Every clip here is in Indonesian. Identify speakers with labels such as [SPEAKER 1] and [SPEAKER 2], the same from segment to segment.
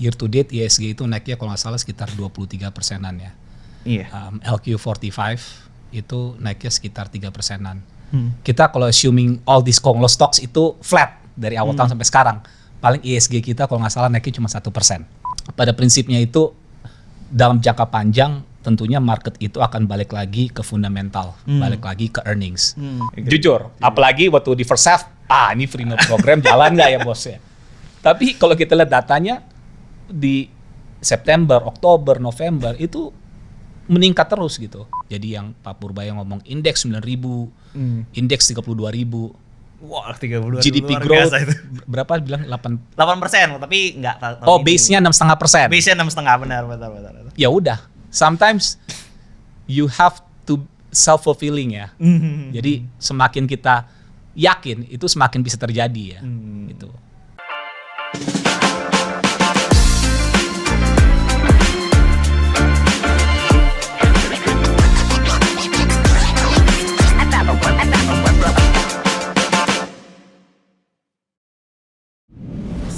[SPEAKER 1] year to date IHSG itu naiknya kalau nggak salah sekitar 23%-an ya.
[SPEAKER 2] Iya.
[SPEAKER 1] LQ45 itu naiknya sekitar 3%-an. Kita kalau assuming all these Konglo stocks itu flat dari awal tahun sampai sekarang, paling IHSG kita kalau nggak salah naiknya cuma 1%. Pada prinsipnya itu dalam jangka panjang tentunya market itu akan balik lagi ke fundamental, balik lagi ke earnings. Jujur, apalagi waktu di first half, ini free note program jalan nggak ya bos ya? Tapi kalau kita lihat datanya di September, Oktober, November itu meningkat terus gitu. Jadi yang Pak Purbaya ngomong indeks 9.000, indeks 32.000.
[SPEAKER 2] Wah, 32
[SPEAKER 1] GDP growth berapa bilang 8%,
[SPEAKER 2] tapi enggak.
[SPEAKER 1] Base-nya 6,5%.
[SPEAKER 2] Base-nya 6,5 benar.
[SPEAKER 1] Ya udah, sometimes you have to self-fulfilling ya. Jadi semakin kita yakin itu semakin bisa terjadi ya. Gitu.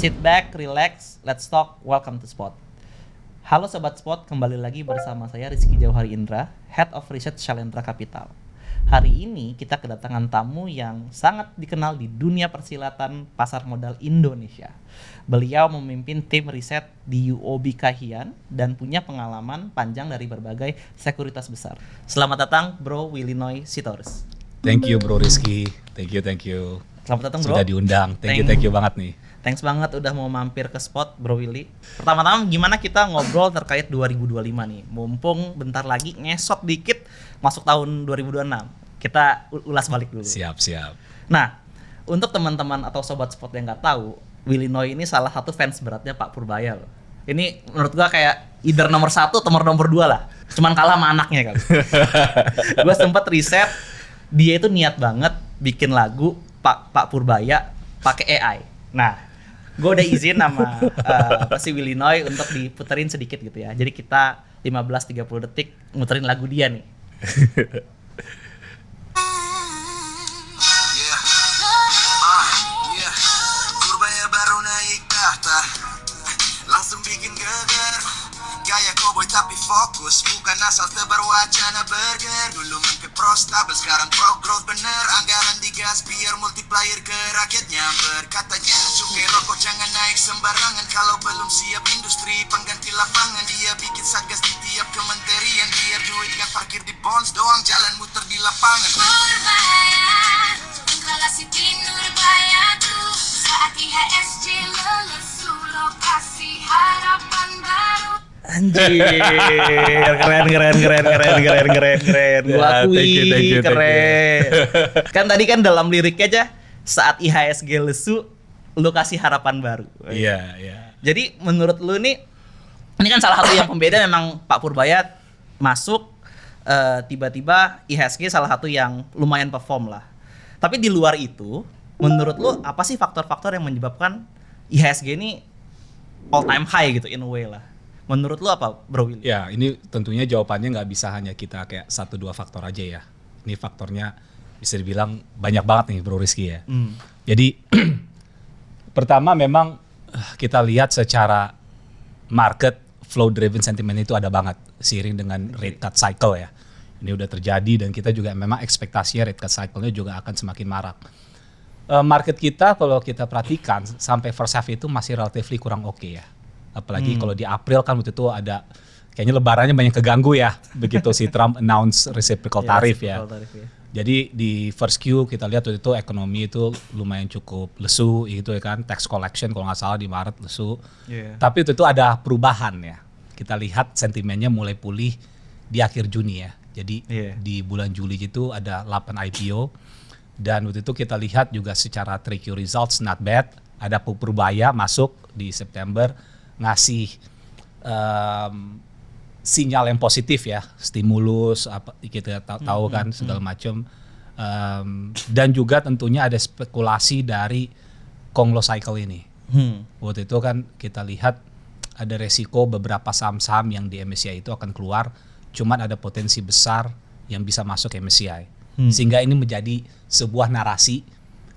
[SPEAKER 2] Sit back, relax, let's talk. Welcome to Spot. Halo Sobat Spot, kembali lagi bersama saya Rizky Jauhari Indra, Head of Research Shalendra Capital. Hari ini kita kedatangan tamu yang sangat dikenal di dunia persilatan pasar modal Indonesia. Beliau memimpin tim riset di UOB Kay Hian dan punya pengalaman panjang dari berbagai sekuritas besar. Selamat datang Bro Willinoy Sitorus.
[SPEAKER 1] Thank you Bro Rizky, thank you.
[SPEAKER 2] Selamat datang Bro.
[SPEAKER 1] Sudah diundang, thank you banget nih.
[SPEAKER 2] Thanks banget udah mau mampir ke Spot Bro Willy. Pertama-tama gimana kita ngobrol terkait 2025 nih. Mumpung bentar lagi ngesot dikit masuk tahun 2026. Kita ulas balik dulu.
[SPEAKER 1] Siap.
[SPEAKER 2] Nah, untuk teman-teman atau Sobat Spot yang nggak tahu, Willinoy ini salah satu fans beratnya Pak Purbaya loh. Ini menurut gua kayak either nomor 1 atau nomor 2 lah. Cuman kalah sama anaknya kali. Gua sempat riset, dia itu niat banget bikin lagu Pak Purbaya pakai AI. Nah, gue udah izin sama si Willinoy untuk diputerin sedikit gitu ya. Jadi kita 15-30 detik muterin lagu dia nih.
[SPEAKER 3] Purbaya baru naik tahta, langsung bikin geger. Gaya cowboy tapi fokus, bukan asal tebar wacana burger. Dulu mimpi pro stable, sekarang pro growth bener. Anggaran digas biar multiplier ke rakyat nyamber. Katanya cukai rokok jangan naik sembarangan. Kalau belum siap industri pengganti lapangan. Dia bikin satgas di tiap kementerian. Biar duit gak parkir di bonds doang, jalan muter di lapangan.
[SPEAKER 4] Purbaya, instalasi Nurbaya tuh. Saat IHSG melesu, lokasi harapan baru.
[SPEAKER 2] Anjir, keren. Gua akui,
[SPEAKER 1] Thank you.
[SPEAKER 2] keren. Kan tadi kan dalam liriknya aja, saat IHSG lesu, lu kasih harapan baru.
[SPEAKER 1] Iya.
[SPEAKER 2] Jadi menurut lu nih, ini kan salah satu yang pembeda memang Pak Purbaya masuk, tiba-tiba IHSG salah satu yang lumayan perform lah. Tapi di luar itu, menurut lu apa sih faktor-faktor yang menyebabkan IHSG ini all time high gitu in a way lah? Menurut lu apa Bro Willy?
[SPEAKER 1] Ya, ini tentunya jawabannya nggak bisa hanya kita kayak 1-2 faktor aja ya. Ini faktornya bisa dibilang banyak banget nih Bro Rizky ya. Jadi pertama memang kita lihat secara market flow driven sentiment itu ada banget seiring dengan rate cut cycle ya. Ini udah terjadi dan kita juga memang ekspektasinya rate cut cycle-nya juga akan semakin marak. Market kita kalau kita perhatikan sampai first half itu masih relatively kurang oke ya. Apalagi kalau di April kan waktu itu ada kayaknya lebarannya banyak keganggu ya begitu si Trump announce reciprocal tariff ya. Jadi di first Q kita lihat waktu itu ekonomi itu lumayan cukup lesu gitu ya kan, tax collection kalau nggak salah di Maret lesu. Tapi waktu itu ada perubahan ya. Kita lihat sentimennya mulai pulih di akhir Juni ya. Jadi di bulan Juli itu ada 8 IPO dan waktu itu kita lihat juga secara 3Q results not bad. Ada Purbaya masuk di September ngasih sinyal yang positif ya, stimulus apa kita tahu kan segala macam, dan juga tentunya ada spekulasi dari Konglo cycle ini. Waktu itu kan kita lihat ada resiko beberapa saham-saham yang di MSCI itu akan keluar, cuman ada potensi besar yang bisa masuk MSCI, sehingga ini menjadi sebuah narasi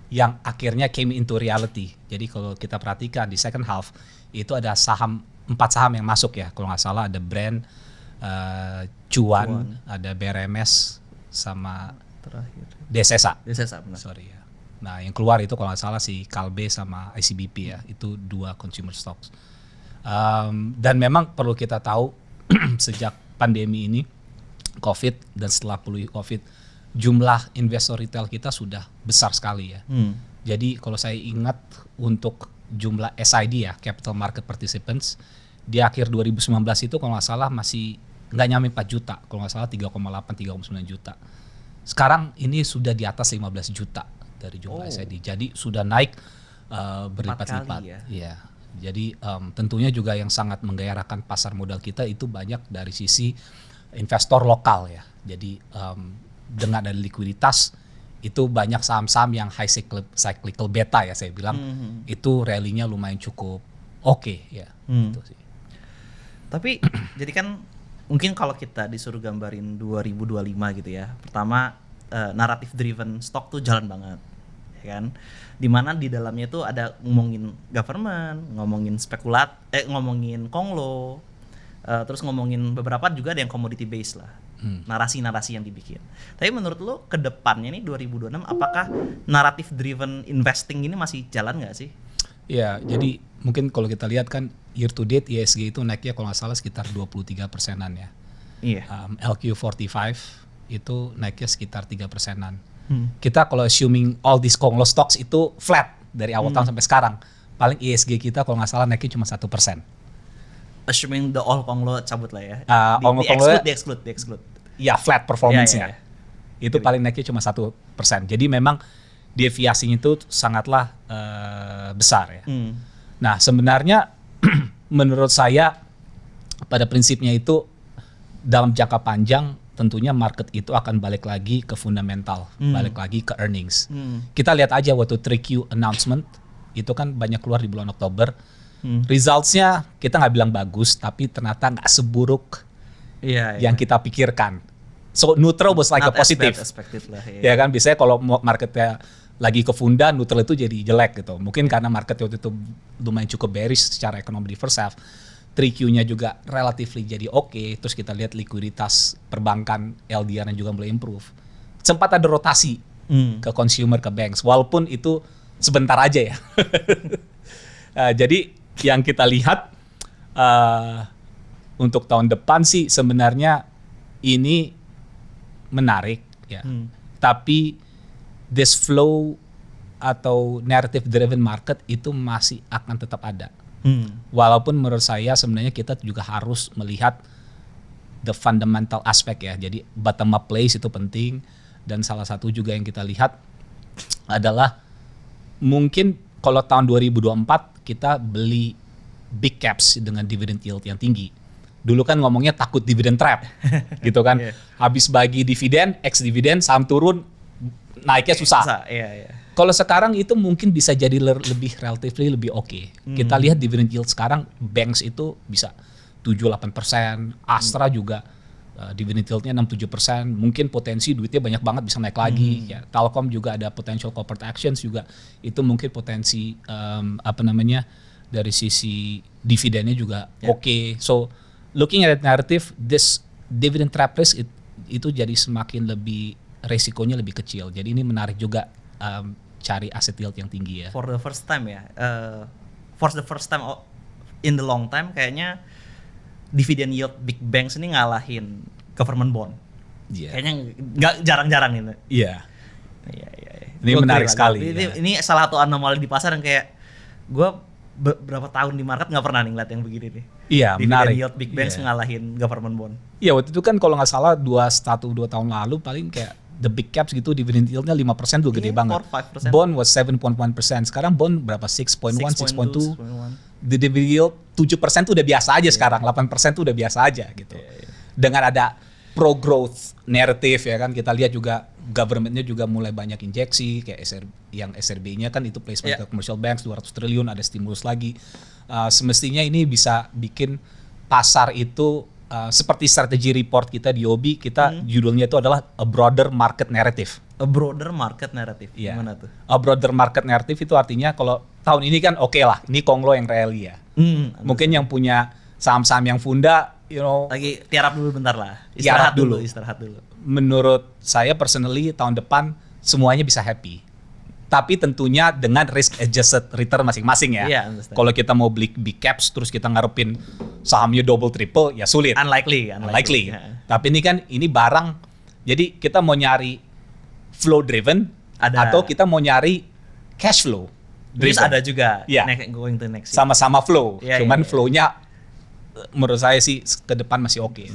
[SPEAKER 1] yang akhirnya came into reality. Jadi kalau kita perhatikan di second half itu ada saham 4 saham yang masuk ya. Kalau nggak salah ada Brand, Cuan, ada BRMS sama
[SPEAKER 2] Terakhir.
[SPEAKER 1] Desesa.
[SPEAKER 2] Benar.
[SPEAKER 1] Sorry ya. Nah, yang keluar itu kalau nggak salah si Kalbe sama ICBP ya. Itu 2 consumer stocks. Dan memang perlu kita tahu sejak pandemi ini, COVID dan setelah pulih COVID, jumlah investor retail kita sudah besar sekali ya. Jadi kalau saya ingat untuk jumlah SID ya, Capital Market Participants, di akhir 2019 itu kalau nggak salah masih nggak nyampe 4 juta, kalau nggak salah 3,8-3,9 juta. Sekarang ini sudah di atas 15 juta dari jumlah SID. Jadi sudah naik berlipat-lipat.
[SPEAKER 2] ya.
[SPEAKER 1] Iya. Jadi tentunya juga yang sangat menggairahkan pasar modal kita itu banyak dari sisi investor lokal ya. Jadi dengan ada likuiditas itu banyak saham-saham yang high cyclical beta ya saya bilang, itu rally-nya lumayan cukup oke ya. Gitu sih.
[SPEAKER 2] Tapi jadi kan mungkin kalau kita disuruh gambarin 2025 gitu ya, pertama narrative driven stock tuh jalan banget, ya kan? Dimana di dalamnya tuh ada ngomongin government, ngomongin ngomongin konglo, terus ngomongin beberapa juga ada yang commodity based lah, narasi-narasi yang dibikin. Tapi menurut lo ke depannya nih 2026 apakah narrative driven investing ini masih jalan nggak sih?
[SPEAKER 1] Ya, jadi mungkin kalau kita lihat kan year to date ISG itu naiknya kalau nggak salah sekitar 23%-an ya.
[SPEAKER 2] Iya.
[SPEAKER 1] LQ45 itu naiknya sekitar 3%-an. Kita kalau assuming all these Konglo stocks itu flat dari awal tahun sampai sekarang, paling ISG kita kalau nggak salah naiknya cuma 1%.
[SPEAKER 2] Assuming the all Konglo cabut lah ya. Di exclude.
[SPEAKER 1] Ya flat performance-nya.
[SPEAKER 2] Ya.
[SPEAKER 1] Itu paling naiknya cuma 1%. Jadi memang deviasinya itu sangatlah besar ya. Nah sebenarnya menurut saya pada prinsipnya itu dalam jangka panjang tentunya market itu akan balik lagi ke fundamental, balik lagi ke earnings. Kita lihat aja waktu 3Q announcement itu kan banyak keluar di bulan Oktober. Results-nya kita nggak bilang bagus, tapi ternyata nggak seburuk yang kita pikirkan. So neutral was like a positive. Ya kan biasanya kalau marketnya lagi ke funda, neutral itu jadi jelek gitu. Mungkin karena market waktu itu lumayan cukup bearish secara ekonomi di first half. 3Q-nya juga relatively jadi oke. Terus kita lihat likuiditas perbankan LDR-nya juga mulai improve. Sempat ada rotasi ke consumer, ke banks. Walaupun itu sebentar aja ya. Jadi yang kita lihat untuk tahun depan sih sebenarnya ini menarik ya. Tapi this flow atau narrative driven market itu masih akan tetap ada. Walaupun menurut saya sebenarnya kita juga harus melihat the fundamental aspect ya. Jadi bottom up plays itu penting, dan salah satu juga yang kita lihat adalah mungkin kalau tahun 2024 kita beli big caps dengan dividend yield yang tinggi. Dulu kan ngomongnya takut dividend trap gitu kan. Habis bagi dividen, ex dividen, saham turun, naiknya susah. Kalau sekarang itu mungkin bisa jadi lebih relatively lebih oke. Kita lihat dividend yield sekarang banks itu bisa 7-8%, Astra juga dividend yieldnya 6-7%, mungkin potensi duitnya banyak banget bisa naik lagi. Ya, Telkom juga ada potential corporate actions juga, itu mungkin potensi dari sisi dividennya juga oke. So looking at narrative, this dividend trap risk itu jadi semakin lebih resikonya lebih kecil. Jadi ini menarik juga cari aset yield yang tinggi ya.
[SPEAKER 2] For the first time ya, in the long time kayaknya dividend yield big banks ini ngalahin government bond. Kayaknya nggak jarang-jarang ini.
[SPEAKER 1] Iya. Ini menarik sekali.
[SPEAKER 2] Ini salah satu anomali di pasar yang kayak gue berapa tahun di market nggak pernah nih ngeliat yang begini nih.
[SPEAKER 1] Iya, menarik.
[SPEAKER 2] Dividend yield big banks ngalahin government bond.
[SPEAKER 1] Iya, waktu itu kan kalau nggak salah 2 tahun lalu paling kayak the big caps gitu dividend yieldnya 5% tuh gede banget.
[SPEAKER 2] 4-5%.
[SPEAKER 1] Bond was 7.1%. Sekarang bond berapa? 6.1, 6.2. The dividend yield 7% tuh udah biasa aja sekarang. 8% tuh udah biasa aja gitu. Dengan ada pro growth narrative ya kan, kita lihat juga governmentnya juga mulai banyak injeksi kayak SRB-nya kan itu placement ke commercial banks 200 triliun, ada stimulus lagi. Semestinya ini bisa bikin pasar itu seperti strategi report kita di OBI, kita judulnya itu adalah a broader market narrative.
[SPEAKER 2] A broader market narrative.
[SPEAKER 1] Yeah.
[SPEAKER 2] Gimana tuh?
[SPEAKER 1] A broader market narrative itu artinya kalau tahun ini kan oke lah, ini Konglo yang rally ya. Mungkin yang punya saham-saham yang Funda,
[SPEAKER 2] Lagi tiarap dulu bentar lah.
[SPEAKER 1] Tiarap dulu.
[SPEAKER 2] Istirahat dulu.
[SPEAKER 1] menurut saya personally tahun depan semuanya bisa happy. Tapi tentunya dengan risk adjusted return masing-masing ya.
[SPEAKER 2] Iya, understand.
[SPEAKER 1] Kalau kita mau beli big caps terus kita ngarepin sahamnya double triple ya sulit.
[SPEAKER 2] Unlikely.
[SPEAKER 1] Unlikely. Tapi ini barang, jadi kita mau nyari flow driven atau kita mau nyari cash flow
[SPEAKER 2] Terus
[SPEAKER 1] driven.
[SPEAKER 2] ada juga
[SPEAKER 1] Iya.
[SPEAKER 2] going to next year.
[SPEAKER 1] Sama-sama flow.
[SPEAKER 2] Iya,
[SPEAKER 1] Cuman
[SPEAKER 2] iya.
[SPEAKER 1] flow-nya menurut saya sih ke depan masih oke.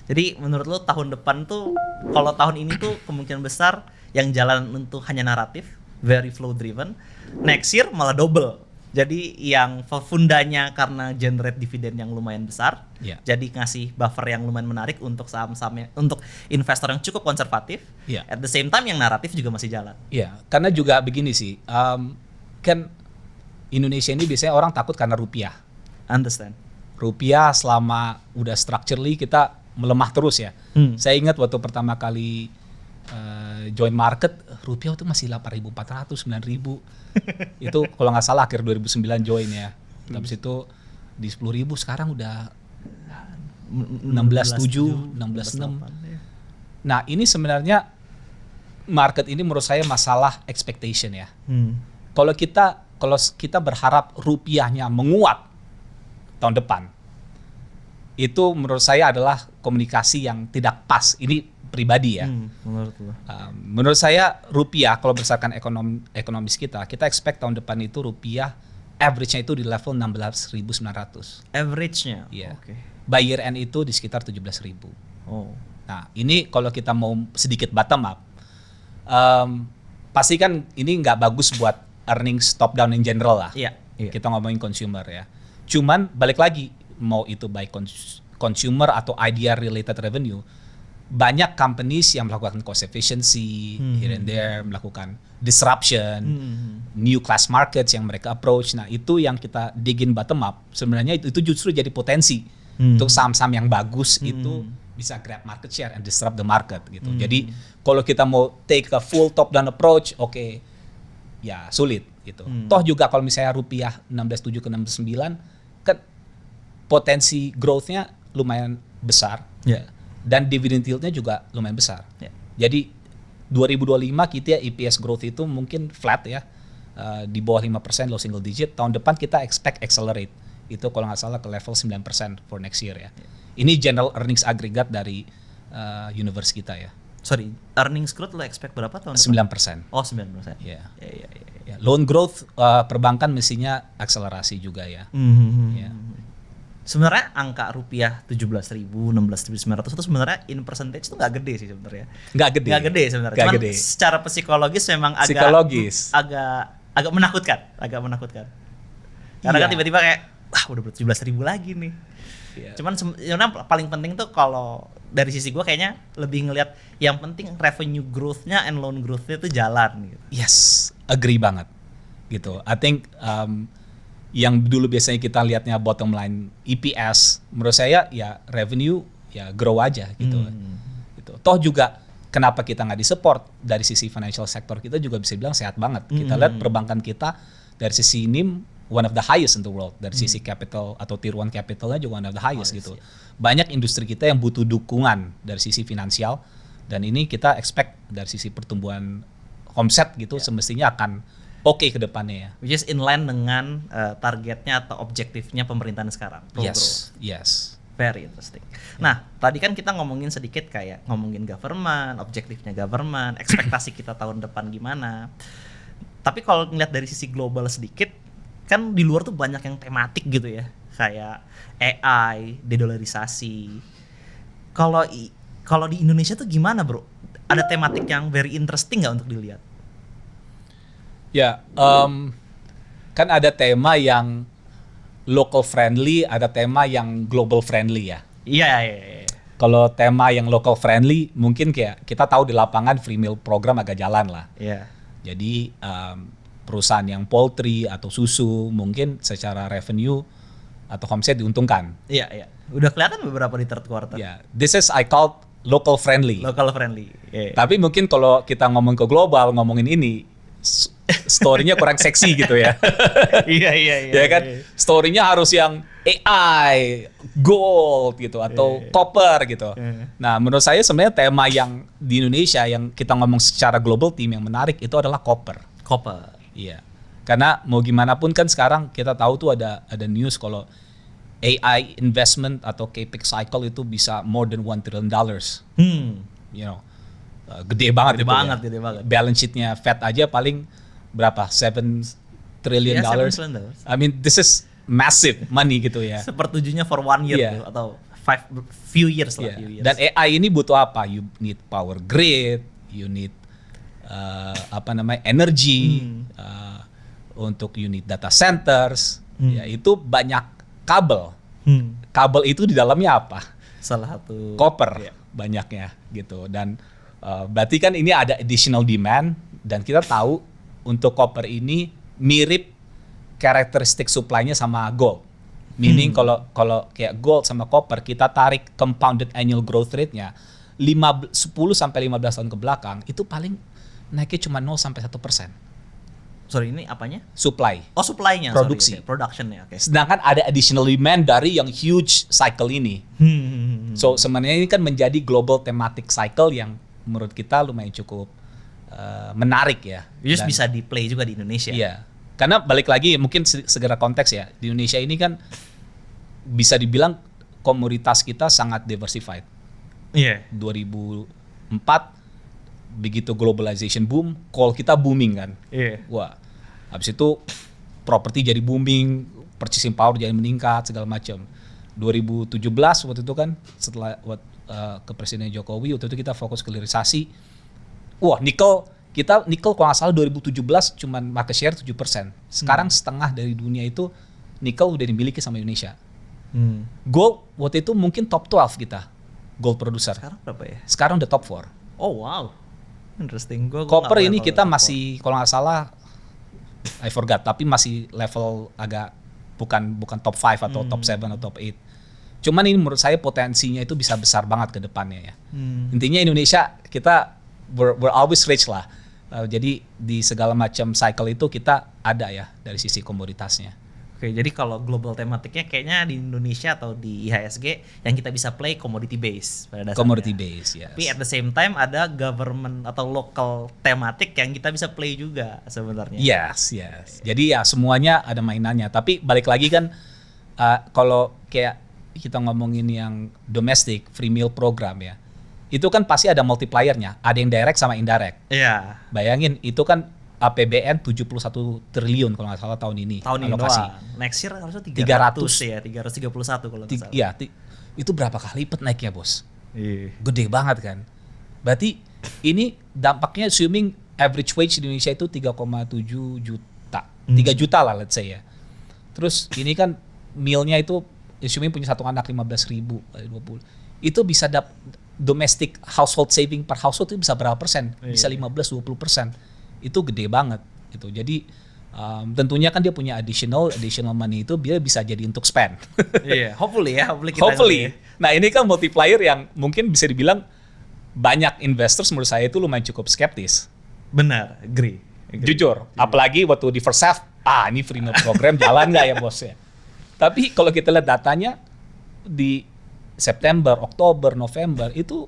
[SPEAKER 2] Jadi menurut lo tahun depan tuh, kalau tahun ini tuh kemungkinan besar yang jalan untuk hanya naratif, very flow driven. Next year malah double. Jadi yang fundanya karena generate dividen yang lumayan besar,
[SPEAKER 1] Iya.
[SPEAKER 2] jadi ngasih buffer yang lumayan menarik untuk saham-sahamnya, untuk investor yang cukup konservatif.
[SPEAKER 1] Iya.
[SPEAKER 2] At the same time yang naratif juga masih jalan.
[SPEAKER 1] Iya, karena juga begini sih, kan Indonesia ini biasanya orang takut karena rupiah.
[SPEAKER 2] Understand?
[SPEAKER 1] Rupiah selama udah structurally kita melemah terus ya. Saya ingat waktu pertama kali join market, rupiah itu masih 8.400, 9.000. Itu kalau nggak salah akhir 2009 join ya. Habis itu di 10.000 sekarang udah 16.7, 16.6. Nah ini sebenarnya market ini menurut saya masalah expectation ya. Kalau kita berharap rupiahnya menguat tahun depan, itu menurut saya adalah komunikasi yang tidak pas. Ini pribadi ya.
[SPEAKER 2] Menurut lo?
[SPEAKER 1] Menurut saya rupiah kalau berdasarkan ekonomis kita expect tahun depan itu rupiah average-nya itu di level 16.900.
[SPEAKER 2] Average-nya?
[SPEAKER 1] Iya.
[SPEAKER 2] Oke.
[SPEAKER 1] By year end itu di sekitar 17.000.
[SPEAKER 2] Oh.
[SPEAKER 1] Nah ini kalau kita mau sedikit bottom up, pasti kan ini nggak bagus buat earnings top down in general lah.
[SPEAKER 2] Iya.
[SPEAKER 1] Kita ngomongin consumer ya. Cuman balik lagi, mau itu by consumer atau idea related revenue, banyak companies yang melakukan cost efficiency here and there, melakukan disruption, new class markets yang mereka approach. Nah itu yang kita digin bottom up. Sebenarnya itu justru jadi potensi untuk saham-saham yang bagus itu bisa grab market share and disrupt the market gitu. Jadi kalau kita mau take a full top down approach, oke, ya sulit gitu. Toh juga kalau misalnya rupiah 16.7 ke 16.9 kan potensi growth-nya lumayan besar.
[SPEAKER 2] Ya.
[SPEAKER 1] Dan dividend yield-nya juga lumayan besar.
[SPEAKER 2] Ya.
[SPEAKER 1] Jadi 2025 kita EPS growth itu mungkin flat ya, di bawah 5%, low single digit. Tahun depan kita expect accelerate. Itu kalau nggak salah ke level 9% for next year ya. Ini general earnings aggregate dari universe kita ya.
[SPEAKER 2] Sorry, earnings growth lo expect berapa tahun
[SPEAKER 1] 9%.
[SPEAKER 2] depan? Oh, 9%.
[SPEAKER 1] Ya.
[SPEAKER 2] Iya.
[SPEAKER 1] Ya. Loan growth perbankan mestinya akselerasi juga ya. Ya.
[SPEAKER 2] Sebenarnya angka rupiah 17.000, 16.900 itu sebenarnya in percentage itu nggak gede sih sebenarnya.
[SPEAKER 1] Nggak gede.
[SPEAKER 2] Nggak gede sebenarnya.
[SPEAKER 1] Nggak
[SPEAKER 2] Cuman
[SPEAKER 1] gede.
[SPEAKER 2] secara psikologis memang agak menakutkan. Karena
[SPEAKER 1] Iya.
[SPEAKER 2] kan tiba-tiba kayak wah udah 17.000 lagi nih.
[SPEAKER 1] Iya.
[SPEAKER 2] Cuman sebenarnya paling penting tuh kalau dari sisi gue kayaknya lebih ngelihat yang penting revenue growth-nya and loan growth-nya itu jalan gitu.
[SPEAKER 1] Yes, agree banget. Gitu. I think yang dulu biasanya kita lihatnya bottom line EPS, menurut saya ya revenue ya grow aja gitu. Gitu. Toh juga kenapa kita nggak disupport dari sisi financial sector, kita juga bisa bilang sehat banget. Kita lihat perbankan kita dari sisi NIM one of the highest in the world, dari sisi capital atau tier 1 capitalnya juga one of the highest gitu. Banyak industri kita yang butuh dukungan dari sisi finansial, dan ini kita expect dari sisi pertumbuhan omset gitu semestinya akan oke ke depannya ya.
[SPEAKER 2] Which is in line dengan targetnya atau objektifnya pemerintahan sekarang.
[SPEAKER 1] Yes.
[SPEAKER 2] Very interesting. Nah, tadi kan kita ngomongin sedikit kayak ngomongin government, objektifnya government, ekspektasi kita tahun depan gimana. Tapi kalau ngeliat dari sisi global sedikit, kan di luar tuh banyak yang tematik gitu ya. Kayak AI, dedolarisasi. Kalau di Indonesia tuh gimana, Bro? Ada tematik yang very interesting nggak untuk dilihat?
[SPEAKER 1] Ya, kan ada tema yang local friendly, ada tema yang global friendly ya.
[SPEAKER 2] Iya.
[SPEAKER 1] Kalau tema yang local friendly, mungkin kayak kita tahu di lapangan free meal program agak jalan lah.
[SPEAKER 2] Iya.
[SPEAKER 1] Jadi perusahaan yang poultry atau susu mungkin secara revenue atau omset diuntungkan.
[SPEAKER 2] Iya. Udah kelihatan beberapa di third quarter.
[SPEAKER 1] Ya, this is I call local friendly.
[SPEAKER 2] Local friendly. Iya.
[SPEAKER 1] Tapi mungkin kalau kita ngomong ke global, ngomongin ini story-nya kurang seksi gitu ya.
[SPEAKER 2] Iya.
[SPEAKER 1] Ya kan, story-nya harus yang AI, gold gitu atau copper gitu. Nah, menurut saya sebenarnya tema yang di Indonesia yang kita ngomong secara global team yang menarik itu adalah copper.
[SPEAKER 2] Copper.
[SPEAKER 1] Iya. Karena mau gimana pun kan sekarang kita tahu tuh ada news kalau AI investment atau capex cycle itu bisa more than $1 trillion. You know, gede banget.
[SPEAKER 2] Gede banget.
[SPEAKER 1] Balance sheet-nya Fed aja paling berapa? $7 trillion.
[SPEAKER 2] $7 trillion.
[SPEAKER 1] I mean, this is massive money gitu ya.
[SPEAKER 2] Sepertujuhnya for 1 year
[SPEAKER 1] Iya.
[SPEAKER 2] gitu, atau few years lah.
[SPEAKER 1] Iya.
[SPEAKER 2] Few years.
[SPEAKER 1] Dan AI ini butuh apa? You need power grid, you need energy, untuk unit data centers, ya itu banyak kabel. Kabel itu di dalamnya apa?
[SPEAKER 2] Salah satu
[SPEAKER 1] Copper banyaknya gitu. Dan berarti kan ini ada additional demand dan kita tahu untuk copper ini mirip karakteristik supply-nya sama gold. Meaning kalau kayak gold sama copper kita tarik compounded annual growth rate-nya 10 sampai 15 tahun ke belakang itu paling naiknya cuma 0 sampai 1%.
[SPEAKER 2] Sorry, ini apanya?
[SPEAKER 1] Supply.
[SPEAKER 2] Oh, supply-nya.
[SPEAKER 1] Produksi.
[SPEAKER 2] Sorry, productionnya. Oke.
[SPEAKER 1] Sedangkan ada additional demand dari yang huge cycle ini. So sebenarnya ini kan menjadi global thematic cycle yang menurut kita lumayan cukup menarik ya.
[SPEAKER 2] Just
[SPEAKER 1] Dan-
[SPEAKER 2] bisa di play juga di Indonesia.
[SPEAKER 1] Iya. Karena balik lagi mungkin segera konteks ya. Di Indonesia ini kan bisa dibilang komoditas kita sangat diversified.
[SPEAKER 2] Iya.
[SPEAKER 1] 2004 begitu globalization boom, coal kita booming kan.
[SPEAKER 2] Iya.
[SPEAKER 1] Wah, habis itu properti jadi booming, purchasing power jadi meningkat segala macam. 2017 waktu itu kan setelah ke Presiden Jokowi waktu itu kita fokus ke hilirisasi. Wah, nikel kalau nggak salah 2017 cuman market share 7%. Sekarang setengah dari dunia itu nikel udah dimiliki sama Indonesia. Gold waktu itu mungkin top 12 kita. Gold producer.
[SPEAKER 2] Sekarang berapa ya?
[SPEAKER 1] Sekarang udah top 4.
[SPEAKER 2] Oh, wow. Interesting. Gua
[SPEAKER 1] Copper
[SPEAKER 2] nggak
[SPEAKER 1] ini
[SPEAKER 2] level
[SPEAKER 1] kita
[SPEAKER 2] top
[SPEAKER 1] masih kalau nggak salah I forgot tapi masih level agak bukan top 5 atau top 7 atau top 8. Cuman ini menurut saya potensinya itu bisa besar banget ke depannya ya. Intinya Indonesia kita we're always rich lah. Jadi di segala macam cycle itu kita ada ya dari sisi komoditasnya.
[SPEAKER 2] Oke, jadi kalau global tematiknya kayaknya di Indonesia atau di IHSG yang kita bisa play commodity base pada dasarnya.
[SPEAKER 1] Commodity base, yes.
[SPEAKER 2] Tapi at the same time ada government atau local tematik yang kita bisa play juga sebenarnya.
[SPEAKER 1] Yes. Jadi ya semuanya ada mainannya. Tapi balik lagi kan kalau kayak kita ngomongin yang domestic free meal program ya, itu kan pasti ada multipliernya. Ada yang direct sama indirect.
[SPEAKER 2] Iya.
[SPEAKER 1] Bayangin itu kan APBN 71 triliun kalau nggak salah tahun ini.
[SPEAKER 2] Tahun ini
[SPEAKER 1] alokasi.
[SPEAKER 2] doang. Next year harusnya 300 ya, 331 kalau nggak salah.
[SPEAKER 1] Iya, itu berapa kali lipat naiknya bos?
[SPEAKER 2] Iya.
[SPEAKER 1] Gede banget kan. Berarti ini dampaknya assuming average wage di Indonesia itu 3,7 juta. 3 juta lah let's say ya. Terus ini kan mealnya itu assuming punya satu anak 15.000 kali 20. Itu bisa domestic household saving per household itu bisa berapa persen? Bisa 15-20%. Itu gede banget gitu. Jadi tentunya kan dia punya additional money itu dia bisa jadi untuk spend.
[SPEAKER 2] Iya, hopefully kita
[SPEAKER 1] Hopefully. Nah, ini kan multiplier yang mungkin bisa dibilang banyak investors menurut saya itu lumayan cukup skeptis.
[SPEAKER 2] Benar, agree.
[SPEAKER 1] Jujur, apalagi waktu di first half, ini free meal program jalan nggak ya bos ya. Tapi kalau kita lihat datanya di September, Oktober, November itu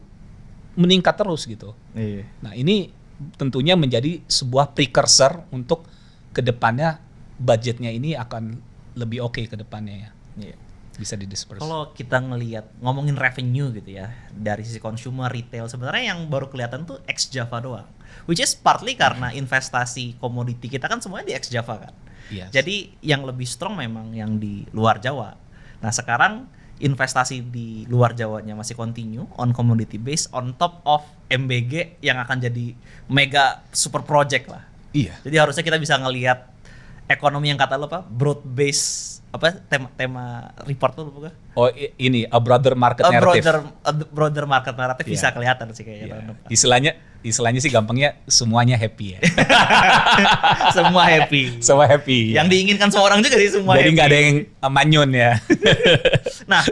[SPEAKER 1] meningkat terus gitu.
[SPEAKER 2] Iya.
[SPEAKER 1] Nah, ini tentunya menjadi sebuah precursor untuk kedepannya budgetnya ini akan lebih oke ke depannya ya.
[SPEAKER 2] Iya.
[SPEAKER 1] Bisa didisperse.
[SPEAKER 2] Kalau kita ngomongin revenue gitu ya, dari sisi consumer retail sebenarnya yang baru kelihatan tuh ex Java doang. Which is partly karena investasi komoditi kita kan semuanya di ex Java kan.
[SPEAKER 1] Yes.
[SPEAKER 2] Jadi yang lebih strong memang yang di luar Jawa. Nah, sekarang investasi di luar Jawanya masih continue on commodity base on top of MBG yang akan jadi mega super project lah.
[SPEAKER 1] Iya.
[SPEAKER 2] Jadi harusnya kita bisa ngelihat ekonomi yang kata lo apa broad base apa tema report tuh bukan?
[SPEAKER 1] Oh ini a broader market narrative.
[SPEAKER 2] Broader market narrative bisa
[SPEAKER 1] Iya.
[SPEAKER 2] kelihatan sih kayaknya
[SPEAKER 1] Iya.
[SPEAKER 2] tahun depan.
[SPEAKER 1] Istilahnya sih gampangnya semuanya happy ya.
[SPEAKER 2] Semua happy.
[SPEAKER 1] Semua happy.
[SPEAKER 2] Yang diinginkan semua orang juga sih semua
[SPEAKER 1] Jadi
[SPEAKER 2] happy.
[SPEAKER 1] nggak ada yang manyun ya.
[SPEAKER 2] Nah,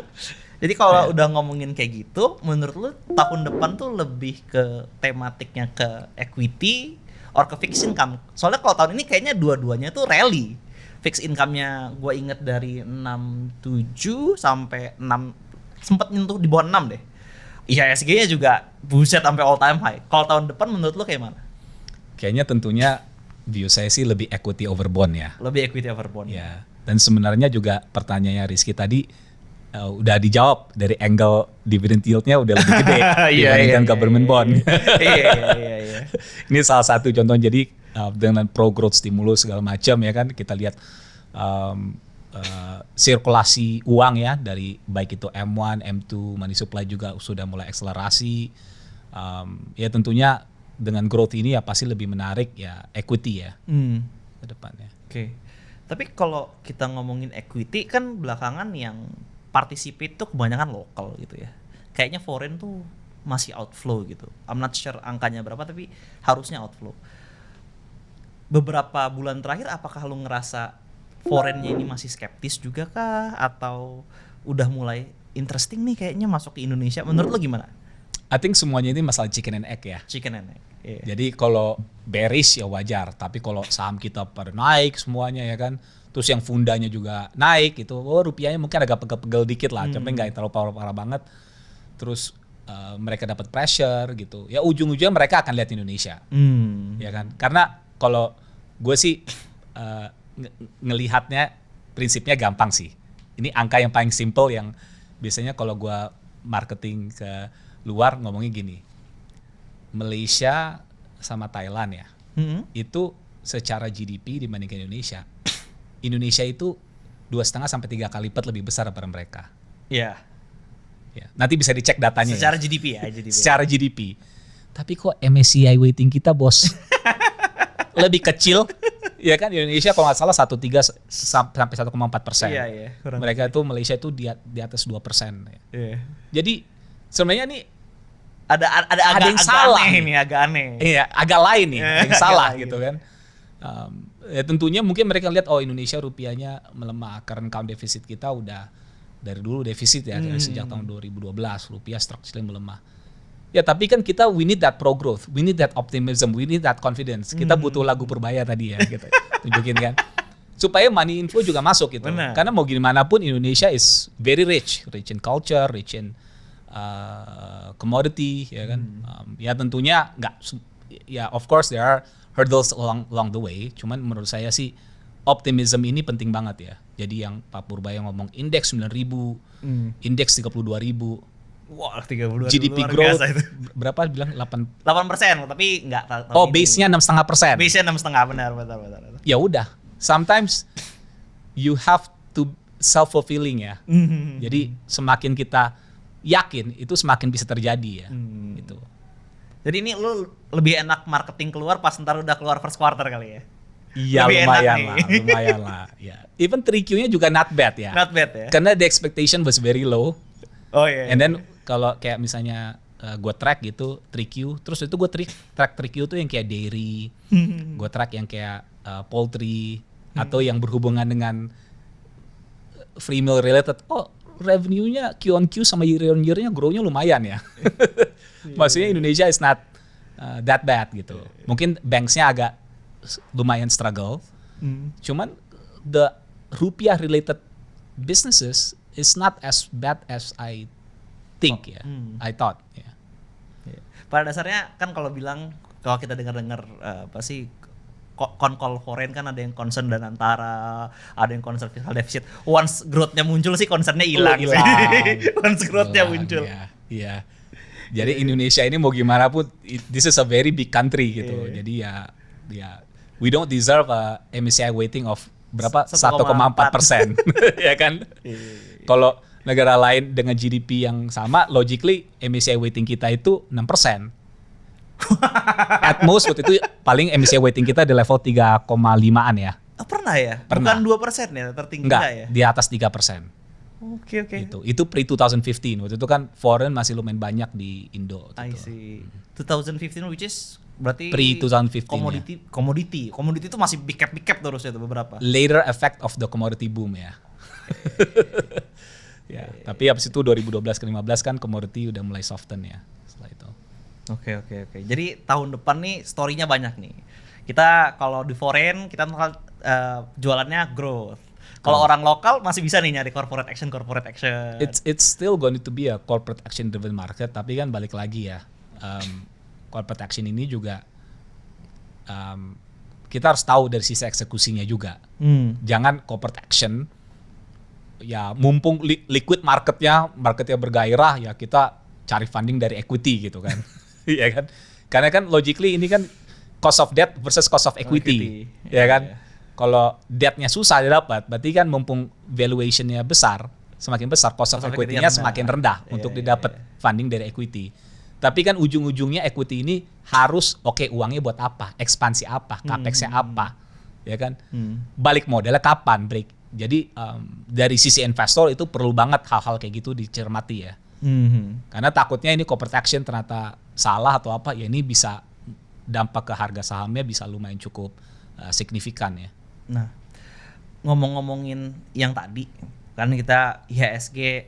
[SPEAKER 2] jadi kalau udah ngomongin kayak gitu, menurut lu tahun depan tuh lebih ke tematiknya ke equity, or ke fixed income? Soalnya kalau tahun ini kayaknya dua-duanya tuh rally. Fixed income-nya gue inget dari 67 sampai 6, sempat nyentuh di bawah 6 deh. IHSG-nya juga buset sampai all time high. Kalau tahun depan menurut lo kayak mana?
[SPEAKER 1] Kayaknya tentunya view saya sih lebih equity over bond ya.
[SPEAKER 2] Lebih equity over bond.
[SPEAKER 1] Ya. Dan sebenarnya juga pertanyaannya Rizky tadi udah dijawab dari angle dividend yield-nya udah lebih gede dibandingkan government bond.
[SPEAKER 2] Iya.
[SPEAKER 1] Ini salah satu contoh. Jadi dengan pro growth stimulus segala macam ya kan, kita lihat sirkulasi uang ya, dari baik itu M1, M2, money supply juga sudah mulai akselerasi. Ya tentunya dengan growth ini ya pasti lebih menarik ya equity ya ke depannya.
[SPEAKER 2] Oke. Tapi kalau kita ngomongin equity kan belakangan yang participate tuh kebanyakan lokal gitu ya. Kayaknya foreign tuh masih outflow gitu. I'm not sure angkanya berapa tapi harusnya outflow. Beberapa bulan terakhir apakah lu ngerasa foreignnya ini masih skeptis juga kah? Atau udah mulai interesting nih kayaknya masuk ke Indonesia? Menurut lu gimana?
[SPEAKER 1] I think semuanya ini masalah chicken and egg ya.
[SPEAKER 2] Chicken and egg. Yeah.
[SPEAKER 1] Jadi kalau bearish ya wajar, tapi kalau saham kita pada naik semuanya ya kan, terus yang fundanya juga naik gitu, rupiahnya mungkin agak pegel-pegel dikit lah, tapi nggak terlalu parah banget. Terus mereka dapat pressure gitu, ya ujung-ujungnya mereka akan lihat Indonesia, ya kan? Karena kalau gue sih ngelihatnya prinsipnya gampang sih. Ini angka yang paling simple yang biasanya kalau gue marketing ke luar ngomongnya gini. Malaysia sama Thailand ya, itu secara GDP dibandingkan Indonesia itu 2,5 sampai 3 kali lipat lebih besar daripada mereka.
[SPEAKER 2] Iya.
[SPEAKER 1] Ya, nanti bisa dicek datanya.
[SPEAKER 2] Secara
[SPEAKER 1] ya.
[SPEAKER 2] GDP ya,
[SPEAKER 1] Secara GDP. Tapi kok MSCI weighting kita bos lebih kecil, ya kan? Indonesia kalau nggak salah 1,3 sampai 1,4%.
[SPEAKER 2] Iya.
[SPEAKER 1] Mereka itu Malaysia itu di atas 2%. Ya.
[SPEAKER 2] Iya.
[SPEAKER 1] Jadi sebenarnya nih
[SPEAKER 2] ada
[SPEAKER 1] yang salah
[SPEAKER 2] aneh nih, agak aneh.
[SPEAKER 1] Iya, agak lain nih, yang salah
[SPEAKER 2] Agak
[SPEAKER 1] gitu kan. Ya tentunya mungkin mereka lihat Indonesia rupiahnya melemah, current account deficit kita udah dari dulu defisit ya, dari sejak tahun 2012 rupiah structurally melemah. Ya tapi kan kita we need that pro growth, we need that optimism, we need that confidence. Kita butuh lagu Purbaya tadi ya gitu. Tunjukin kan. Supaya money inflow juga masuk gitu.
[SPEAKER 2] Benar.
[SPEAKER 1] Karena mau gimana pun Indonesia is very rich in culture, rich in commodity ya kan. Ya tentunya ya of course there are hurdles along the way. Cuman menurut saya sih optimism ini penting banget ya. Jadi yang Pak Purbaya ngomong indeks 9.000, indeks 32.000.
[SPEAKER 2] Wah, 32
[SPEAKER 1] GDP
[SPEAKER 2] luar
[SPEAKER 1] growth
[SPEAKER 2] biasa itu.
[SPEAKER 1] berapa bilang 8.
[SPEAKER 2] 8%, tapi enggak.
[SPEAKER 1] Base-nya 6,5%.
[SPEAKER 2] Base-nya 6,5, benar.
[SPEAKER 1] Ya udah, sometimes you have to self-fulfilling ya. Jadi semakin kita yakin itu semakin bisa terjadi ya. Gitu.
[SPEAKER 2] Jadi ini lu lebih enak marketing keluar pas ntar udah keluar first quarter kali ya?
[SPEAKER 1] Iya lumayan lah. Ya. Even 3Q-nya juga not bad ya.
[SPEAKER 2] Not bad ya?
[SPEAKER 1] Karena the expectation was very low.
[SPEAKER 2] Oh iya.
[SPEAKER 1] And then kalau kayak misalnya gue track gitu 3Q, terus itu gue track 3Q tuh yang kayak dairy, gue track yang kayak poultry, atau yang berhubungan dengan free meal related. Oh revenue-nya Q on Q sama year on year-nya grow-nya lumayan ya. Maksudnya Indonesia is not that bad gitu. Mungkin banks-nya agak lumayan struggle. Cuman the rupiah related businesses is not as bad as I think ya. I thought ya.
[SPEAKER 2] Pada dasarnya kan kalau kita dengar-dengar apa sih kon-call foreign kan ada yang concern dan antara, ada yang concern fiscal deficit. Once growth-nya muncul sih concern-nya hilang sih. Once growth-nya muncul.
[SPEAKER 1] Iya. Jadi Indonesia ini mau gimana pun this is a very big country gitu. Jadi ya we don't deserve a MSCI weighting of berapa 1,4%. Ya kan? Kalau negara lain dengan GDP yang sama, logically MSCI weighting kita itu 6%. At most waktu itu paling MSCI weighting kita di level 3,5an ya.
[SPEAKER 2] Oh, pernah ya?
[SPEAKER 1] Pernah.
[SPEAKER 2] Bukan 2% ya tertinggi
[SPEAKER 1] Enggak,
[SPEAKER 2] ya?
[SPEAKER 1] di atas 3%.
[SPEAKER 2] Oke.
[SPEAKER 1] Itu pre-2015. Waktu itu kan foreign masih lumayan banyak di Indo.
[SPEAKER 2] I see. 2015 which is berarti
[SPEAKER 1] Pre-2015
[SPEAKER 2] Commodity itu masih big cap terus ya tuh beberapa.
[SPEAKER 1] Later effect of the commodity boom ya. Tapi habis itu 2012 ke 2015 kan commodity udah mulai soften ya setelah itu.
[SPEAKER 2] Oke. Jadi tahun depan nih story-nya banyak nih. Kita kalau di foreign kita jualannya growth. Kalau orang lokal masih bisa nih nyari corporate action.
[SPEAKER 1] It's still going to be a corporate action driven market, tapi kan balik lagi ya, corporate action ini juga kita harus tahu dari sisi eksekusinya juga. Jangan corporate action ya mumpung liquid marketnya bergairah ya kita cari funding dari equity gitu kan. Iya kan? Karena kan logically ini kan cost of debt versus cost of equity. Ya kan? Kalau debt-nya susah didapat, berarti kan mumpung valuation-nya semakin besar cost of equity-nya semakin rendah untuk didapat funding dari equity. Tapi kan ujung-ujungnya equity ini harus uangnya buat apa? Ekspansi apa? Capex-nya apa? Ya kan? Balik modalnya kapan break? Jadi dari sisi investor itu perlu banget hal-hal kayak gitu dicermati ya. Karena takutnya ini corporate action ternyata salah atau apa, ya ini bisa dampak ke harga sahamnya bisa lumayan cukup signifikan ya.
[SPEAKER 2] Nah, ngomongin yang tadi, kan kita IHSG,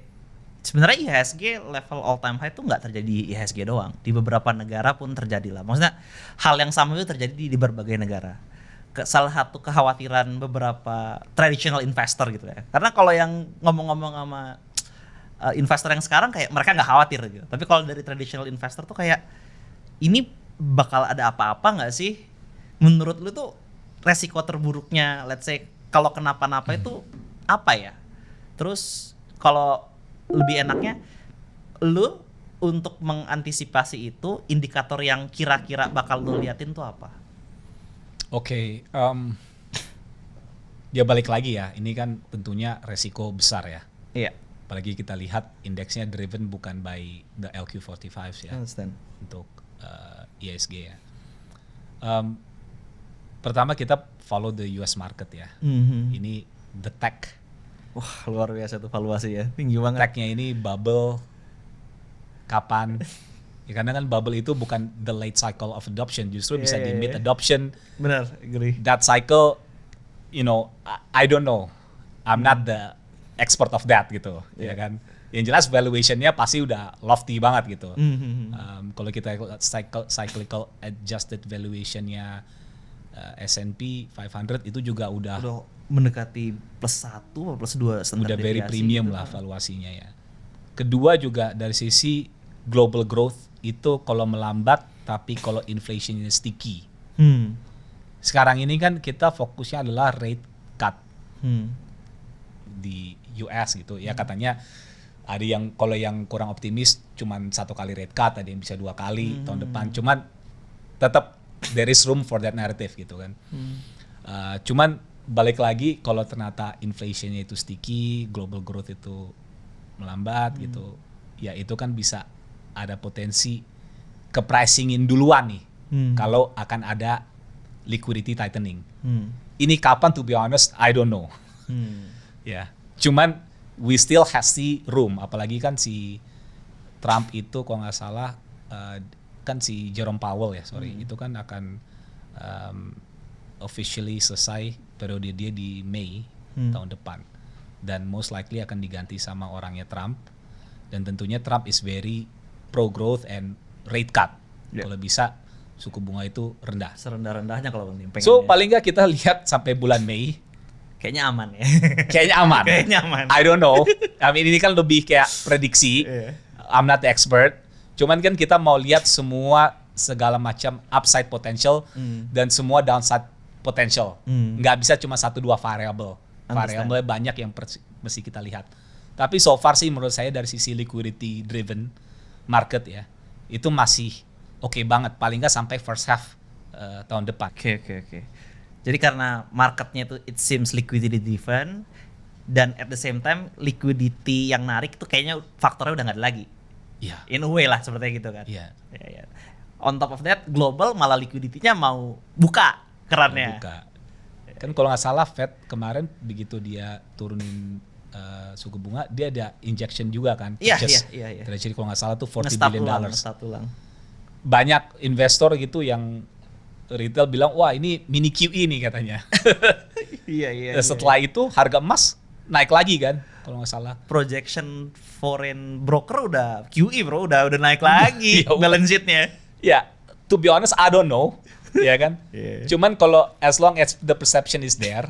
[SPEAKER 2] sebenarnya IHSG level all time high itu nggak terjadi di IHSG doang, di beberapa negara pun terjadi lah. Maksudnya hal yang sama itu terjadi di berbagai negara. Salah satu kekhawatiran beberapa traditional investor gitu ya. Karena kalau yang ngomong-ngomong sama investor yang sekarang kayak mereka nggak khawatir gitu. Tapi kalau dari traditional investor tuh kayak ini bakal ada apa-apa nggak sih? Menurut lu tuh resiko terburuknya, let's say kalau kenapa-napa itu apa ya? Terus kalau lebih enaknya, lu untuk mengantisipasi itu indikator yang kira-kira bakal lu liatin tuh apa?
[SPEAKER 1] Oke, ya balik lagi ya, ini kan tentunya resiko besar ya.
[SPEAKER 2] Iya.
[SPEAKER 1] Apalagi kita lihat indeksnya driven bukan by the LQ45 ya.
[SPEAKER 2] Understand.
[SPEAKER 1] Untuk IHSG ya. Pertama kita follow the US market ya. Ini the tech.
[SPEAKER 2] Wah, luar biasa tuh valuasi ya, tinggi banget.
[SPEAKER 1] Tech-nya ini bubble kapan? Ya, karena kan bubble itu bukan the late cycle of adoption, justru bisa di mid adoption.
[SPEAKER 2] Benar, agree.
[SPEAKER 1] That cycle, I don't know. I'm not the expert of that gitu, ya kan. Yang jelas valuation-nya pasti udah lofty banget gitu. Kalau kita lihat cyclical adjusted valuation-nya S&P 500 itu juga udah
[SPEAKER 2] mendekati +1 atau +2 standar
[SPEAKER 1] udah very
[SPEAKER 2] deviasi
[SPEAKER 1] premium
[SPEAKER 2] gitu
[SPEAKER 1] lah valuasinya ya. Kedua juga dari sisi global growth itu kalau melambat tapi kalau inflation-nya sticky. Sekarang ini kan kita fokusnya adalah rate cut di US gitu ya, katanya ada yang kalau yang kurang optimis cuman 1 kali rate cut, ada yang bisa 2 kali tahun depan, cuman tetap there is room for that narrative gitu kan. Cuman balik lagi kalau ternyata inflationnya itu sticky, global growth itu melambat gitu, ya itu kan bisa ada potensi ke pricing-in duluan nih kalau akan ada liquidity tightening. Ini kapan, to be honest I don't know. Ya, cuman we still has the room, apalagi kan si Trump itu kalau nggak salah kan si Jerome Powell ya, itu kan akan officially selesai periode dia di Mei tahun depan, dan most likely akan diganti sama orangnya Trump, dan tentunya Trump is very pro growth and rate cut. Kalau bisa suku bunga itu rendah.
[SPEAKER 2] Serendah-rendahnya kalau Bang.
[SPEAKER 1] So paling nggak kita lihat sampai bulan Mei.
[SPEAKER 2] Kayaknya aman ya.
[SPEAKER 1] Kayaknya aman.
[SPEAKER 2] Kayaknya aman.
[SPEAKER 1] I don't know. I mean ini kan lebih kayak prediksi. I'm not the expert. Cuman kan kita mau lihat segala macam upside potential dan semua downside potential. Nggak bisa cuma 1-2 variable. Variabelnya banyak yang mesti kita lihat. Tapi so far sih menurut saya dari sisi liquidity driven market ya, itu masih oke banget. Paling nggak sampai first half tahun depan.
[SPEAKER 2] Oke. Jadi karena marketnya itu it seems liquidity driven, dan at the same time liquidity yang narik itu kayaknya faktornya udah nggak ada lagi.
[SPEAKER 1] Iya.
[SPEAKER 2] In a way lah seperti gitu kan.
[SPEAKER 1] Iya.
[SPEAKER 2] Ya. On top of that, global malah liquidity-nya mau buka kerannya.
[SPEAKER 1] Kan kalau nggak salah Fed kemarin begitu dia turunin suku bunga, dia ada injection juga kan.
[SPEAKER 2] Iya.
[SPEAKER 1] Jadi kalau nggak salah tuh $40
[SPEAKER 2] Ngestat
[SPEAKER 1] billion.
[SPEAKER 2] ulang.
[SPEAKER 1] Banyak investor gitu yang retail bilang, wah ini mini QE nih katanya.
[SPEAKER 2] Iya.
[SPEAKER 1] Setelah itu harga emas naik lagi kan, kalau nggak salah.
[SPEAKER 2] Projection foreign broker udah QE bro, udah naik lagi balance sheet-nya.
[SPEAKER 1] Ya, to be honest, I don't know, ya kan.
[SPEAKER 2] Yeah.
[SPEAKER 1] Cuman kalau as long as the perception is there